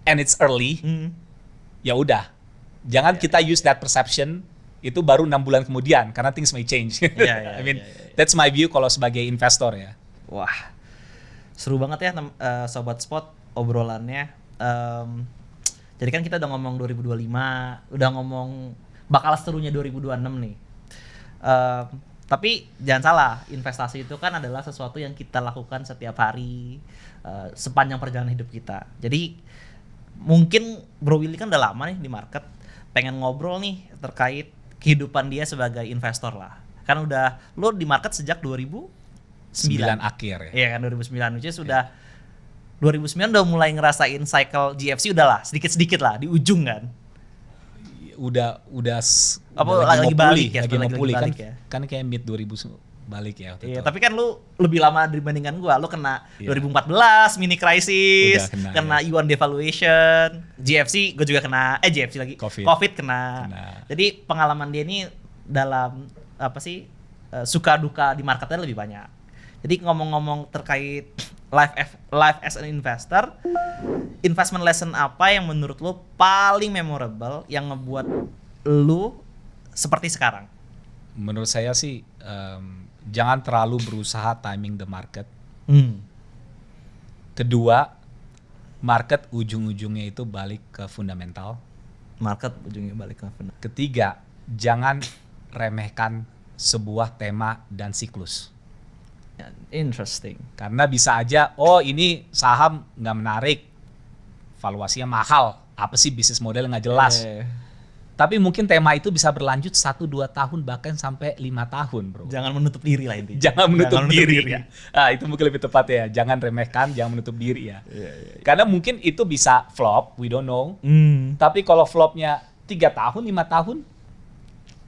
[SPEAKER 1] and it's early, ya udah. Jangan kita use that perception itu baru 6 bulan kemudian karena things may change. I mean, that's my view kalau sebagai investor ya.
[SPEAKER 2] Wah, seru banget ya Sobat Spot obrolannya. Jadi kan kita udah ngomong 2025, udah ngomong bakal serunya 2026 nih. Tapi jangan salah, investasi itu kan adalah sesuatu yang kita lakukan setiap hari sepanjang perjalanan hidup kita. Jadi mungkin Bro Willy kan udah lama nih di market, pengen ngobrol nih terkait kehidupan dia sebagai investor lah. Kan udah lo di market sejak 2009
[SPEAKER 1] akhir ya.
[SPEAKER 2] Iya kan 2009, which is sudah 2009 udah mulai ngerasain cycle GFC udah lah, sedikit-sedikit lah di ujung kan.
[SPEAKER 1] Udah
[SPEAKER 2] Apa lagi
[SPEAKER 1] lagi mau
[SPEAKER 2] balik
[SPEAKER 1] pulih,
[SPEAKER 2] ya,
[SPEAKER 1] lagi mau
[SPEAKER 2] lagi
[SPEAKER 1] pulih kan,
[SPEAKER 2] balik ya.
[SPEAKER 1] kan kayak mid 2000 balik ya waktu
[SPEAKER 2] Iya,
[SPEAKER 1] itu.
[SPEAKER 2] tapi kan lu lebih lama dibandingkan gua. Lu kena
[SPEAKER 1] Iya.
[SPEAKER 2] 2014 mini crisis,
[SPEAKER 1] Udah kena, ya.
[SPEAKER 2] yuan devaluation, GFC gua juga kena, GFC lagi.
[SPEAKER 1] Covid
[SPEAKER 2] kena.
[SPEAKER 1] Kena.
[SPEAKER 2] Jadi pengalaman dia ini dalam apa sih suka duka di marketnya lebih banyak. Jadi ngomong-ngomong terkait life as an investor, investment lesson apa yang menurut lu paling memorable yang ngebuat lu seperti sekarang?
[SPEAKER 1] Menurut saya sih jangan terlalu berusaha timing the market. Kedua, market ujung-ujungnya itu balik ke fundamental.
[SPEAKER 2] Market ujungnya balik ke
[SPEAKER 1] Ketiga, jangan remehkan sebuah tema dan siklus.
[SPEAKER 2] interesting.
[SPEAKER 1] Karena bisa aja, oh ini saham nggak menarik, valuasinya mahal, apa sih bisnis model nggak jelas. Tapi mungkin tema itu bisa berlanjut 1-2 tahun bahkan sampai 5 tahun, bro.
[SPEAKER 2] Jangan menutup diri lah intinya.
[SPEAKER 1] Jangan menutup diri ya. Itu mungkin lebih tepat ya. Jangan remehkan, jangan menutup diri ya. Karena mungkin itu bisa flop, we don't know. Tapi kalau flopnya 3 tahun, 5 tahun,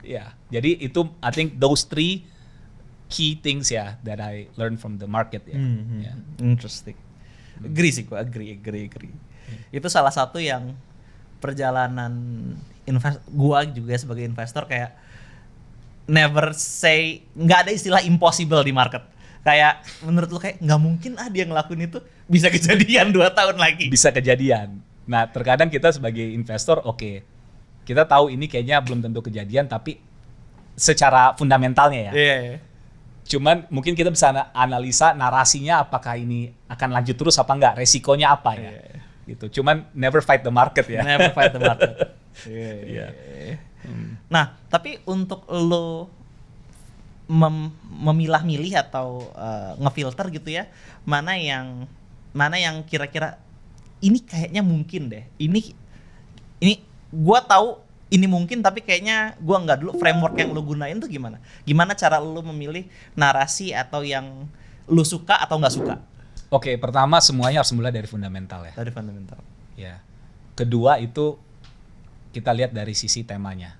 [SPEAKER 1] ya. Jadi itu, I think those 3 key things ya that I learned from the market ya. Ya.
[SPEAKER 2] Interesting. Agree sih, gue agree. Itu salah satu yang perjalanan gua juga sebagai investor kayak never say, nggak ada istilah impossible di market. Kayak menurut lu kayak nggak mungkin dia ngelakuin itu, bisa kejadian 2 tahun lagi.
[SPEAKER 1] Bisa kejadian. Nah terkadang kita sebagai investor, oke, kita tahu ini kayaknya belum tentu kejadian, tapi secara fundamentalnya ya.
[SPEAKER 2] Iya.
[SPEAKER 1] Cuman mungkin kita bisa analisa narasinya apakah ini akan lanjut terus apa enggak, resikonya apa ya. Gitu. Cuman never fight the market ya.
[SPEAKER 2] Never fight the market.
[SPEAKER 1] Iya.
[SPEAKER 2] Nah, tapi untuk lo memilah-milih atau ngefilter gitu ya, mana yang kira-kira ini kayaknya mungkin deh. Ini gua tahu ini mungkin, tapi kayaknya gua nggak dulu. Framework yang lo gunain tuh gimana? Gimana cara lo memilih narasi atau yang lo suka atau nggak suka?
[SPEAKER 1] Oke, pertama semuanya harus mulai dari fundamental ya.
[SPEAKER 2] Dari fundamental.
[SPEAKER 1] Ya. Kedua itu kita lihat dari sisi temanya.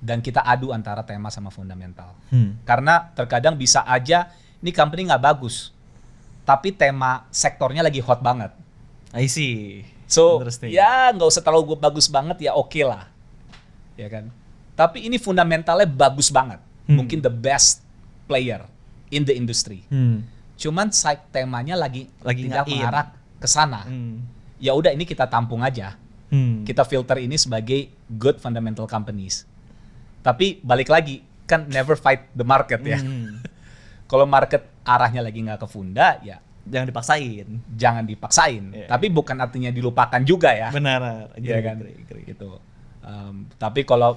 [SPEAKER 1] Dan kita adu antara tema sama fundamental. Karena terkadang bisa aja ini company nggak bagus, tapi tema sektornya lagi hot banget.
[SPEAKER 2] I see.
[SPEAKER 1] So
[SPEAKER 2] Interesting.
[SPEAKER 1] ya nggak usah terlalu bagus banget ya, oke lah, ya kan. Tapi ini fundamentalnya bagus banget, mungkin the best player in the industry. Cuman temanya lagi tidak mengarah ke sana. Ya udah, ini kita tampung aja. Kita filter ini sebagai good fundamental companies. Tapi balik lagi, kan never fight the market ya. Kalau market arahnya lagi nggak ke funda, ya
[SPEAKER 2] Jangan dipaksain.
[SPEAKER 1] jangan dipaksain. Tapi bukan artinya dilupakan juga ya.
[SPEAKER 2] Benar.
[SPEAKER 1] Ya kan? Gitu. Tapi kalau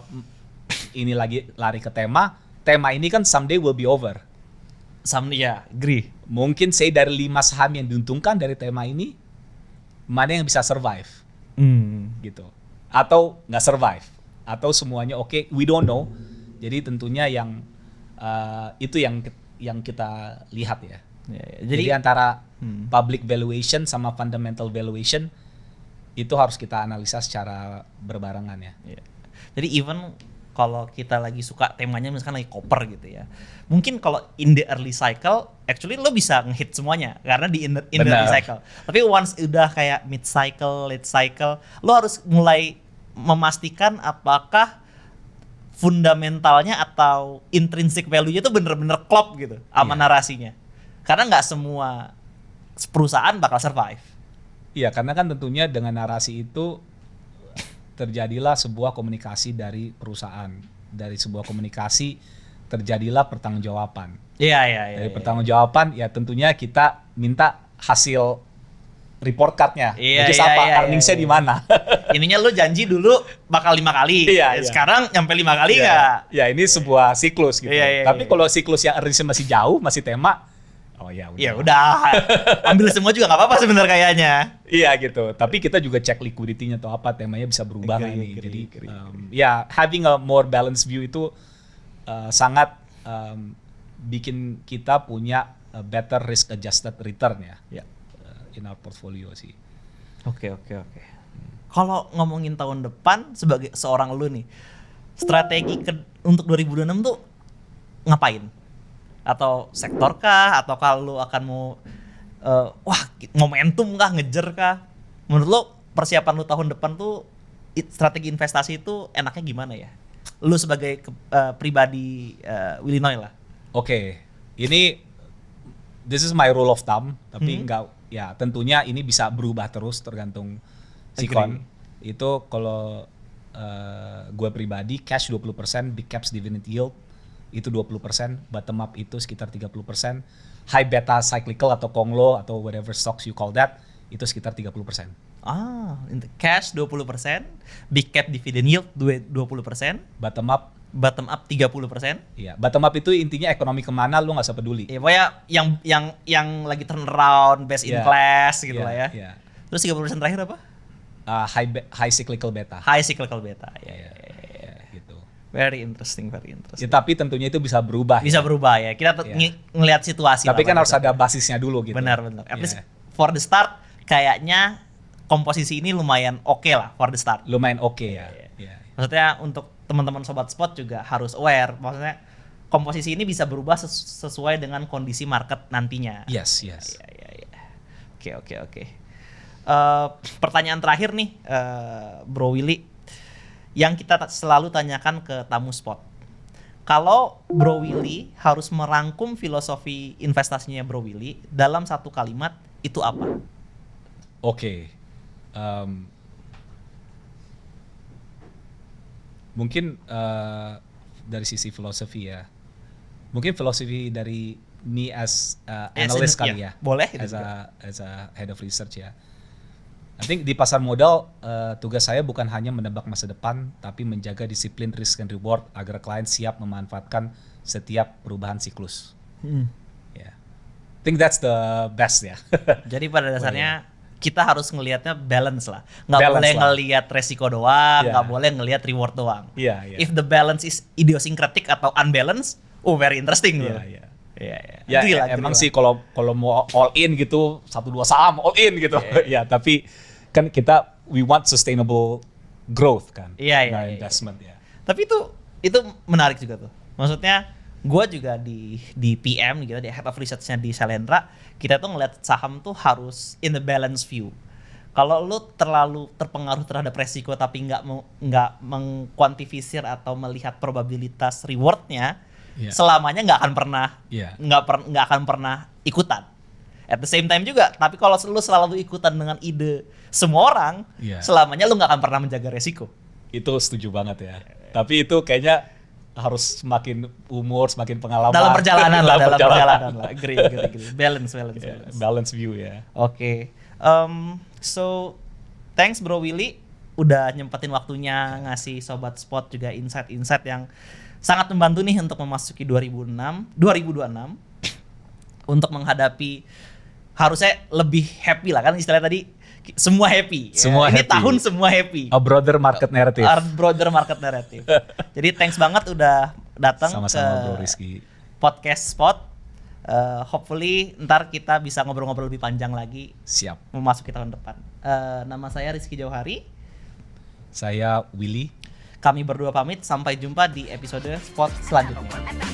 [SPEAKER 1] ini lagi lari ke tema ini kan someday will be over.
[SPEAKER 2] Agree.
[SPEAKER 1] Mungkin say dari 5 saham yang diuntungkan dari tema ini, mana yang bisa survive, gitu. Atau nggak survive, atau semuanya oke, we don't know. Jadi tentunya yang itu yang kita lihat ya. Jadi antara public valuation sama fundamental valuation itu harus kita analisa secara berbarengan ya.
[SPEAKER 2] Jadi even kalau kita lagi suka temanya misalkan lagi koper gitu ya, mungkin kalau in the early cycle actually lo bisa ngehit semuanya karena di in the early cycle. Tapi once udah kayak mid cycle, late cycle, lo harus mulai memastikan apakah fundamentalnya atau intrinsic value-nya tuh bener-bener klop gitu sama
[SPEAKER 1] Iya.
[SPEAKER 2] narasinya. Karena nggak semua perusahaan bakal survive.
[SPEAKER 1] Iya, karena kan tentunya dengan narasi itu terjadilah sebuah komunikasi dari perusahaan. Dari sebuah komunikasi terjadilah pertanggungjawaban.
[SPEAKER 2] Iya.
[SPEAKER 1] Dari pertanggungjawaban ya tentunya kita minta hasil report card-nya.
[SPEAKER 2] Iya,
[SPEAKER 1] Jadi
[SPEAKER 2] iya,
[SPEAKER 1] apa
[SPEAKER 2] iya,
[SPEAKER 1] earnings-nya
[SPEAKER 2] iya.
[SPEAKER 1] di mana?
[SPEAKER 2] Ininya lu janji dulu bakal 5 kali.
[SPEAKER 1] Iya, iya.
[SPEAKER 2] Sekarang nyampe 5 kali
[SPEAKER 1] Iya.
[SPEAKER 2] nggak?
[SPEAKER 1] Ya ini sebuah siklus gitu.
[SPEAKER 2] Iya, iya,
[SPEAKER 1] Tapi
[SPEAKER 2] iya.
[SPEAKER 1] kalau siklus yang earnings masih jauh, masih tema, oh ya udah.
[SPEAKER 2] Ya udah. Ambil semua juga nggak apa-apa sebenarnya kayaknya.
[SPEAKER 1] Iya gitu. Tapi kita juga cek liquidity-nya atau apa, temanya bisa berubah nggak
[SPEAKER 2] Agree,
[SPEAKER 1] nih.
[SPEAKER 2] agree,
[SPEAKER 1] Jadi
[SPEAKER 2] agree.
[SPEAKER 1] ya having a more balanced view itu sangat bikin kita punya a better risk adjusted return ya.
[SPEAKER 2] Ya.
[SPEAKER 1] In our portfolio sih.
[SPEAKER 2] Oke. Kalau ngomongin tahun depan sebagai seorang lu nih, strategi untuk 2026 tuh ngapain? Atau sektor kah? Atau kalau lu akan mau momentum kah, ngejer kah? Menurut lu persiapan lu tahun depan tuh strategi investasi itu enaknya gimana ya? Lu sebagai pribadi Willinoy lah.
[SPEAKER 1] Oke, ini this is my rule of thumb, tapi
[SPEAKER 2] Hmm.
[SPEAKER 1] enggak ya tentunya ini bisa berubah terus tergantung sikon. Itu kalau gue pribadi cash 20%, big caps dividend yield itu 20%, bottom up itu sekitar 30%, high beta cyclical atau konglo atau whatever stocks you call that itu sekitar 30%.
[SPEAKER 2] Cash 20%, big cap dividend yield 20%,
[SPEAKER 1] Bottom up,
[SPEAKER 2] bottom up 30%.
[SPEAKER 1] ya bottom up itu intinya ekonomi kemana lu nggak usah peduli.
[SPEAKER 2] Ya pokoknya yang lagi turn around, best in
[SPEAKER 1] Yeah.
[SPEAKER 2] class gitu
[SPEAKER 1] Yeah,
[SPEAKER 2] lah ya.
[SPEAKER 1] yeah.
[SPEAKER 2] Terus 30% terakhir apa?
[SPEAKER 1] High cyclical beta.
[SPEAKER 2] High cyclical beta.
[SPEAKER 1] Ya, gitu.
[SPEAKER 2] Very interesting.
[SPEAKER 1] Ya, tapi tentunya itu bisa berubah.
[SPEAKER 2] Bisa
[SPEAKER 1] ya.
[SPEAKER 2] berubah ya. Kita
[SPEAKER 1] Yeah.
[SPEAKER 2] ngelihat situasi.
[SPEAKER 1] Tapi
[SPEAKER 2] lah
[SPEAKER 1] kan
[SPEAKER 2] pada
[SPEAKER 1] harus ada basisnya dulu gitu.
[SPEAKER 2] Benar. At
[SPEAKER 1] Ya.
[SPEAKER 2] least for the start kayaknya komposisi ini lumayan oke lah for the start.
[SPEAKER 1] Lumayan oke ya.
[SPEAKER 2] Iya.
[SPEAKER 1] Ya.
[SPEAKER 2] Maksudnya untuk teman-teman sobat spot juga harus aware. Maksudnya komposisi ini bisa berubah sesuai dengan kondisi market nantinya.
[SPEAKER 1] Yes.
[SPEAKER 2] Iya. Oke. Pertanyaan terakhir nih, Bro Willy, yang kita selalu tanyakan ke tamu spot. Kalau Bro Willy harus merangkum filosofi investasinya Bro Willy dalam satu kalimat, itu apa?
[SPEAKER 1] Oke. Mungkin dari sisi filosofi ya. Mungkin filosofi dari me as analyst kali ya.
[SPEAKER 2] Boleh.
[SPEAKER 1] As a head of research ya. I think di pasar modal tugas saya bukan hanya menebak masa depan, tapi menjaga disiplin risk and reward agar klien siap memanfaatkan setiap perubahan siklus. Ya, I think that's the best ya.
[SPEAKER 2] Jadi pada dasarnya kita harus ngelihatnya balance lah. Nggak
[SPEAKER 1] Balance
[SPEAKER 2] boleh
[SPEAKER 1] lah.
[SPEAKER 2] ngelihat resiko doang,
[SPEAKER 1] Yeah.
[SPEAKER 2] nggak boleh ngelihat reward doang.
[SPEAKER 1] Iya.
[SPEAKER 2] If the balance is idiosyncratic atau unbalanced, very interesting loh.
[SPEAKER 1] Iya.
[SPEAKER 2] Iya.
[SPEAKER 1] Ya
[SPEAKER 2] Agree lah,
[SPEAKER 1] emang
[SPEAKER 2] agree
[SPEAKER 1] sih kalau mau all in gitu 1-2 saham all in gitu. Ya tapi kan kita we want sustainable growth kan.
[SPEAKER 2] Iya,
[SPEAKER 1] in our
[SPEAKER 2] iya.
[SPEAKER 1] investment ya.
[SPEAKER 2] Tapi itu menarik juga tuh. Maksudnya gue juga di PM gitu, di head of research-nya di Shalendra, kita tuh ngeliat saham tuh harus in the balance view. Kalau lu terlalu terpengaruh terhadap resiko tapi nggak mengkuantifisir atau melihat probabilitas rewardnya,
[SPEAKER 1] Iya.
[SPEAKER 2] selamanya nggak akan pernah
[SPEAKER 1] Iya.
[SPEAKER 2] nggak akan pernah ikutan. At the same time juga, tapi kalau lu selalu ikutan dengan ide semua orang,
[SPEAKER 1] Iya.
[SPEAKER 2] selamanya lu nggak akan pernah menjaga resiko.
[SPEAKER 1] Itu setuju banget ya. Tapi itu kayaknya harus semakin umur, semakin pengalaman.
[SPEAKER 2] Dalam perjalanan lah,
[SPEAKER 1] Dalam
[SPEAKER 2] dalam perjalanan lah. Agree. Balance.
[SPEAKER 1] Ya, balance view ya.
[SPEAKER 2] Oke. So thanks Bro Willy udah nyempetin waktunya ngasih sobat spot juga insight-insight yang sangat membantu nih untuk memasuki 2026 untuk menghadapi harusnya lebih happy lah kan istilahnya tadi semua happy.
[SPEAKER 1] Semua
[SPEAKER 2] Ini
[SPEAKER 1] happy.
[SPEAKER 2] tahun semua happy.
[SPEAKER 1] A broader market narrative.
[SPEAKER 2] Our broader market narrative. Jadi thanks banget udah datang ke
[SPEAKER 1] Sama-sama Bro Rizky.
[SPEAKER 2] podcast Spot. Hopefully ntar kita bisa ngobrol-ngobrol lebih panjang lagi
[SPEAKER 1] Siap.
[SPEAKER 2] memasuki tahun depan. Nama saya Rizky Jauhari.
[SPEAKER 1] Saya Willy.
[SPEAKER 2] Kami berdua pamit. Sampai jumpa di episode Spot selanjutnya.